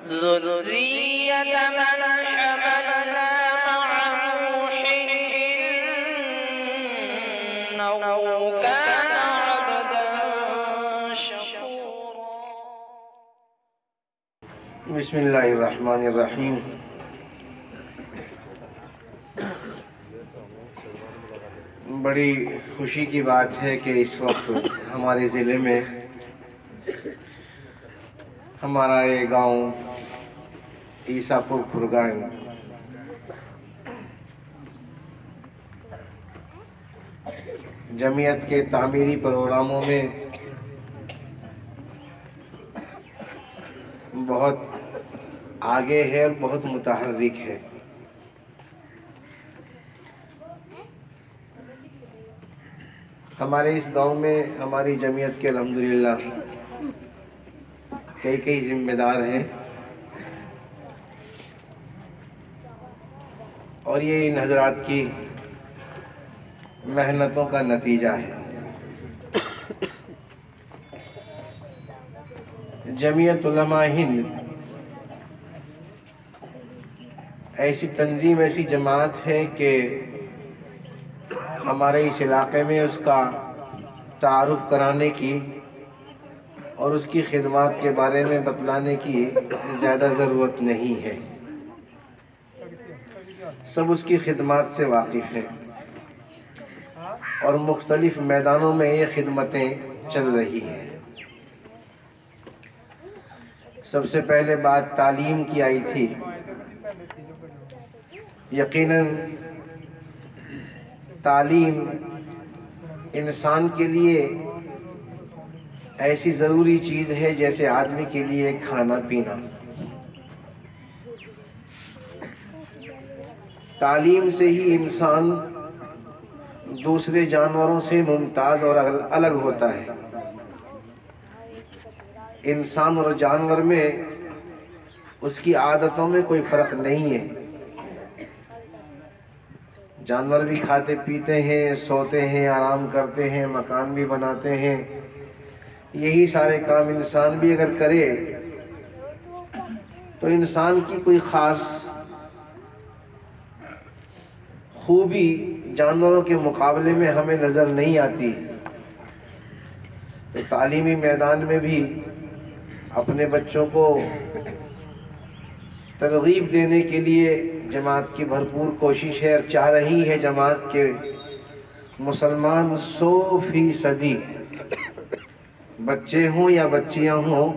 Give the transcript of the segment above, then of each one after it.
ذرية من حملنا مع نوح إنه كان عبدا شكورا. بسم اللہ الرحمن الرحیم. بڑی خوشی کی بات ہے کہ اس وقت ہمارے ضلع میں ہمارا یہ گاؤں عیسیٰ پور کھرگان جمعیت کے تعمیری پروگراموں میں بہت آگے ہے اور بہت متحرک ہے. ہمارے اس گاؤں میں ہماری جمعیت کے الحمدللہ کئی ذمہ دار ہیں اور یہ ان حضرات کی محنتوں کا نتیجہ ہے. جمعیت علماء ہند ایسی تنظیم، ایسی جماعت ہے کہ ہمارے اس علاقے میں اس کا تعارف کرانے کی اور اس کی خدمات کے بارے میں بتلانے کی زیادہ ضرورت نہیں ہے. سب اس کی خدمات سے واقف ہیں اور مختلف میدانوں میں یہ خدمتیں چل رہی ہیں. سب سے پہلے بات تعلیم کی آئی تھی. یقیناً تعلیم انسان کے لیے ایسی ضروری چیز ہے جیسے آدمی کے لیے کھانا پینا. تعلیم سے ہی انسان دوسرے جانوروں سے ممتاز اور الگ ہوتا ہے. انسان اور جانور میں اس کی عادتوں میں کوئی فرق نہیں ہے. جانور بھی کھاتے پیتے ہیں، سوتے ہیں، آرام کرتے ہیں، مکان بھی بناتے ہیں. یہی سارے کام انسان بھی اگر کرے تو انسان کی کوئی خاص خوبی جانوروں کے مقابلے میں ہمیں نظر نہیں آتی. تو تعلیمی میدان میں بھی اپنے بچوں کو ترغیب دینے کے لیے جماعت کی بھرپور کوشش ہے اور چاہ رہی ہے جماعت کے مسلمان 100% بچے ہوں یا بچیاں ہوں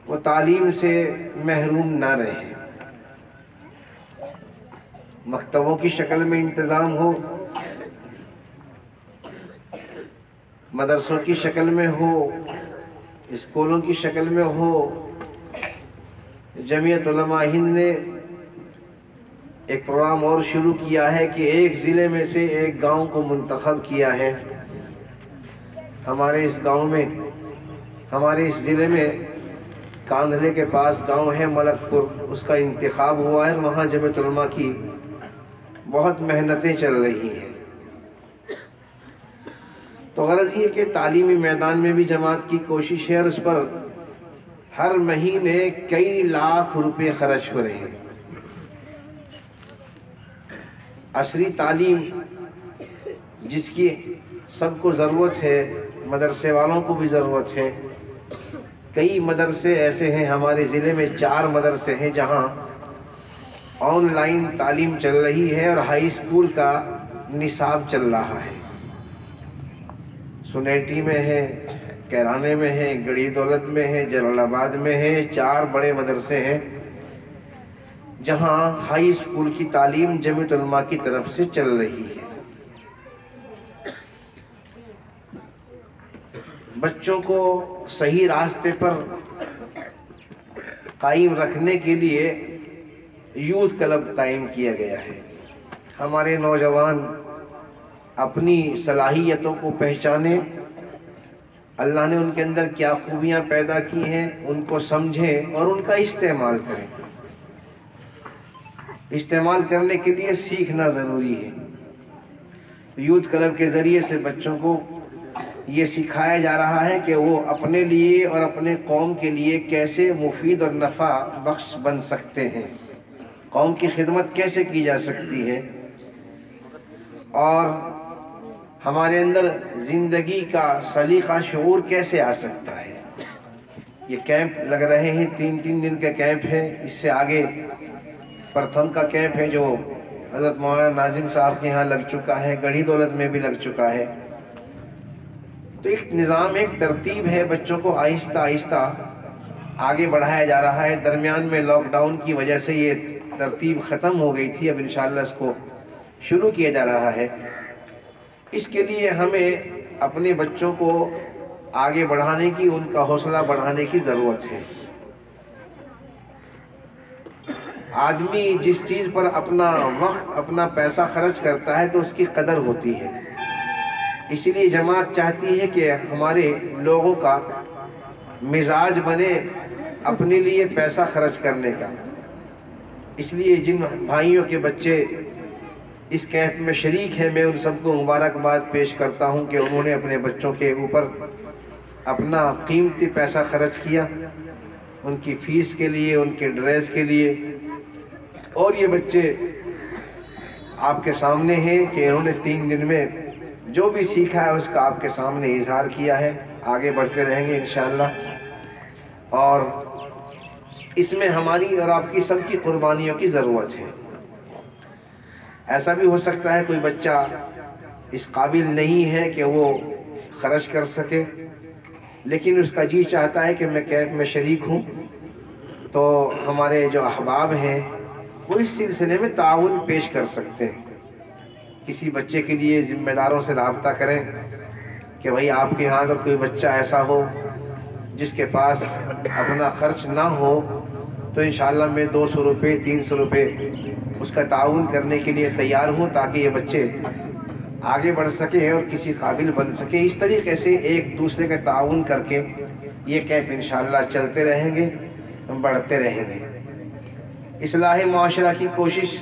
وہ تعلیم سے محروم نہ رہیں. مکتبوں کی شکل میں انتظام ہو، مدرسوں کی شکل میں ہو، اسکولوں کی شکل میں ہو. جمعیت علماء ہند نے ایک پروگرام اور شروع کیا ہے کہ ایک ضلع میں سے ایک گاؤں کو منتخب کیا ہے. ہمارے اس گاؤں میں، ہمارے اس ضلع میں کاندھلے کے پاس گاؤں ہے ملک پور، اس کا انتخاب ہوا ہے. وہاں جمعیت علماء کی بہت محنتیں چل رہی ہیں. تو غرض یہ کہ تعلیمی میدان میں بھی جماعت کی کوشش ہے اور اس پر ہر مہینے کئی لاکھ روپے خرچ ہو رہے ہیں. عصری تعلیم جس کی سب کو ضرورت ہے، مدرسے والوں کو بھی ضرورت ہے. کئی مدرسے ایسے ہیں ہمارے ضلع میں، 4 مدرسے ہیں جہاں آن لائن تعلیم چل رہی ہے اور ہائی اسکول کا نصاب چل رہا ہے. سنیٹی میں ہے، کیرانے میں ہے، گڑی دولت میں ہے، جلال آباد میں ہے. 4 بڑے مدرسے ہیں جہاں ہائی اسکول کی تعلیم جمعیت علماء کی طرف سے چل رہی ہے. بچوں کو صحیح راستے پر قائم رکھنے کے لیے یوتھ کلب قائم کیا گیا ہے. ہمارے نوجوان اپنی صلاحیتوں کو پہچانیں، اللہ نے ان کے اندر کیا خوبیاں پیدا کی ہیں ان کو سمجھیں اور ان کا استعمال کریں. استعمال کرنے کے لیے سیکھنا ضروری ہے. یوتھ کلب کے ذریعے سے بچوں کو یہ سکھایا جا رہا ہے کہ وہ اپنے لیے اور اپنے قوم کے لیے کیسے مفید اور نفع بخش بن سکتے ہیں، قوم کی خدمت کیسے کی جا سکتی ہے، اور ہمارے اندر زندگی کا سلیقہ شعور کیسے آ سکتا ہے۔ یہ کیمپ لگ رہے ہیں، 3 دن کا کیمپ ہے۔ اس سے آگے پرتھم کا کیمپ ہے جو حضرت مولانا ناظم صاحب کے یہاں لگ چکا ہے، گڑھی دولت میں بھی لگ چکا ہے۔ تو ایک نظام، ایک ترتیب ہے، بچوں کو آہستہ آہستہ آگے بڑھایا جا رہا ہے۔ درمیان میں لاک ڈاؤن کی وجہ سے یہ ترتیب ختم ہو گئی تھی، اب انشاءاللہ اس کو شروع کیا جا رہا ہے۔ اس کے لیے ہمیں اپنے بچوں کو آگے بڑھانے کی، ان کا حوصلہ بڑھانے کی ضرورت ہے۔ آدمی جس چیز پر اپنا وقت، اپنا پیسہ خرچ کرتا ہے تو اس کی قدر ہوتی ہے۔ اسی لیے جماعت چاہتی ہے کہ ہمارے لوگوں کا مزاج بنے اپنے لیے پیسہ خرچ کرنے کا۔ اس لیے جن بھائیوں کے بچے اس کیمپ میں شریک ہیں، میں ان سب کو مبارکباد پیش کرتا ہوں کہ انہوں نے اپنے بچوں کے اوپر اپنا قیمتی پیسہ خرچ کیا، ان کی فیس کے لیے، ان کے ڈریس کے لیے، اور یہ بچے آپ کے سامنے ہیں کہ انہوں نے 3 دن میں جو بھی سیکھا ہے اس کا آپ کے سامنے اظہار کیا ہے۔ آگے بڑھتے رہیں گے انشاءاللہ، اور اس میں ہماری اور آپ کی سب کی قربانیوں کی ضرورت ہے۔ ایسا بھی ہو سکتا ہے کوئی بچہ اس قابل نہیں ہے کہ وہ خرچ کر سکے، لیکن اس کا جی چاہتا ہے کہ میں کیمپ میں شریک ہوں، تو ہمارے جو احباب ہیں وہ اس سلسلے میں تعاون پیش کر سکتے ہیں۔ کسی بچے کے لیے ذمہ داروں سے رابطہ کریں کہ بھائی آپ کے ہاں اگر کوئی بچہ ایسا ہو جس کے پاس اپنا خرچ نہ ہو تو انشاءاللہ میں 200 روپے 300 روپے اس کا تعاون کرنے کے لیے تیار ہوں، تاکہ یہ بچے آگے بڑھ سکے اور کسی قابل بن سکے۔ اس طریقے سے ایک دوسرے کا تعاون کر کے یہ کیمپ انشاءاللہ چلتے رہیں گے، بڑھتے رہیں گے۔ اصلاح معاشرہ کی کوشش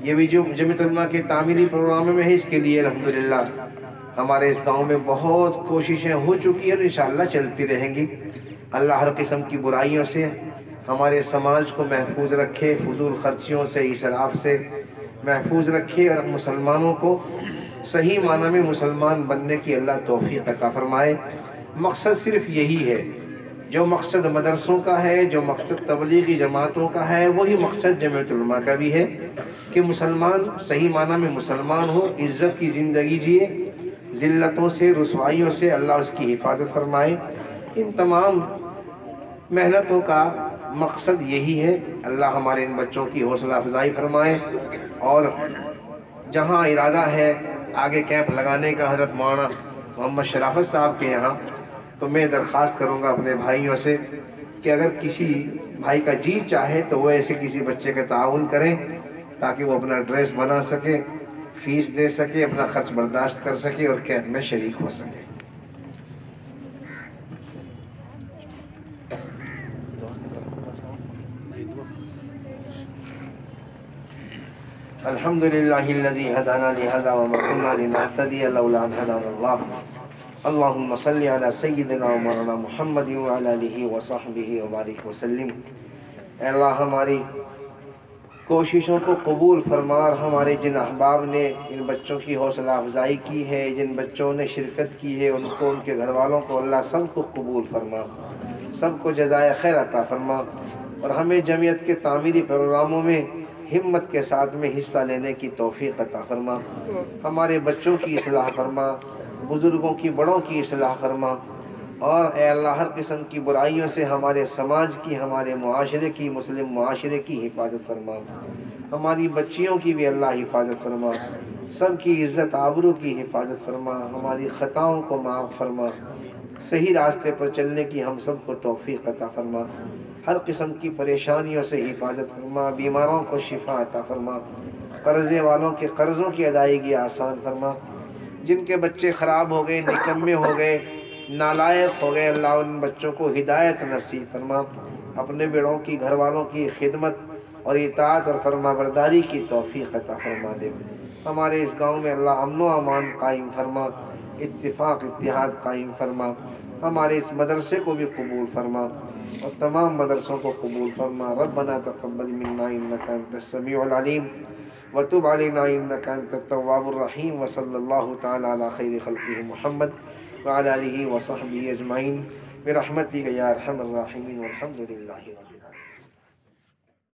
یہ بھی جو جمعیت علماء کے تعمیری پروگرام میں ہے، اس کے لیے الحمدللہ ہمارے اس گاؤں میں بہت کوششیں ہو چکی ہیں اور انشاءاللہ چلتی رہیں گی۔ اللہ ہر قسم کی برائیوں سے ہمارے سماج کو محفوظ رکھے، فضول خرچیوں سے، اسراف سے محفوظ رکھے، اور مسلمانوں کو صحیح معنی میں مسلمان بننے کی اللہ توفیق عطا فرمائے۔ مقصد صرف یہی ہے، جو مقصد مدرسوں کا ہے، جو مقصد تبلیغی جماعتوں کا ہے، وہی مقصد جمعیت علماء کا بھی ہے کہ مسلمان صحیح معنی میں مسلمان ہو، عزت کی زندگی جیے، ذلتوں سے، رسوائیوں سے اللہ اس کی حفاظت فرمائے۔ ان تمام محنتوں کا مقصد یہی ہے۔ اللہ ہمارے ان بچوں کی حوصلہ افزائی فرمائے، اور جہاں ارادہ ہے آگے کیمپ لگانے کا حضرت مولانا محمد شرافت صاحب کے یہاں، تو میں درخواست کروں گا اپنے بھائیوں سے کہ اگر کسی بھائی کا جی چاہے تو وہ ایسے کسی بچے کا تعاون کریں تاکہ وہ اپنا ڈریس بنا سکے، فیس دے سکے، اپنا خرچ برداشت کر سکے اور کیمپ میں شریک ہو سکے۔ الحمد للہ الذی ہدانا لہذا وما کنا لنہتدی لولا ان ہدانا اللہ، اللہم صلی علی سیدنا و مولانا محمد وعلی آلہ وصحبہ وبارک وسلم۔ اے اللہ ہماری کوششوں کو قبول فرما، اور ہمارے جن احباب نے ان بچوں کی حوصلہ افزائی کی ہے، جن بچوں نے شرکت کی ہے، ان کو، ان کے گھر والوں کو اللہ سب کو قبول فرما، سب کو جزائے خیر عطا فرما، اور ہمیں جمعیت کے تعمیری پروگراموں میں ہمت کے ساتھ میں حصہ لینے کی توفیق عطا فرما۔ ہمارے بچوں کی اصلاح فرما، بزرگوں کی، بڑوں کی اصلاح فرما، اور اے اللہ ہر قسم کی برائیوں سے ہمارے سماج کی، ہمارے معاشرے کی، مسلم معاشرے کی حفاظت فرما۔ ہماری بچیوں کی بھی اللہ حفاظت فرما، سب کی عزت آبرو کی حفاظت فرما، ہماری خطاؤں کو معاف فرما، صحیح راستے پر چلنے کی ہم سب کو توفیق عطا فرما، ہر قسم کی پریشانیوں سے حفاظت فرما، بیماروں کو شفا عطا فرما، قرضے والوں کے قرضوں کی ادائیگی آسان فرما، جن کے بچے خراب ہو گئے، نکمے ہو گئے، نالائق ہو گئے، اللہ ان بچوں کو ہدایت نصیب فرما، اپنے بیڑوں کی، گھر والوں کی خدمت اور اطاعت اور فرما برداری کی توفیق عطا فرما دے۔ ہمارے اس گاؤں میں اللہ امن و امان قائم فرما، اتفاق اتحاد قائم فرما، ہمارے اس مدرسے کو بھی قبول فرما اور تمام مدرسوں کو قبول فرما۔ ربنا تقبل منا انك انت السميع العليم وتب علينا انك انت التواب الرحيم، وصلى الله تعالى على خير خلقه محمد وعلى اله وصحبه اجمعين برحمتك يا ارحم الراحمين، والحمد لله رب العالمين۔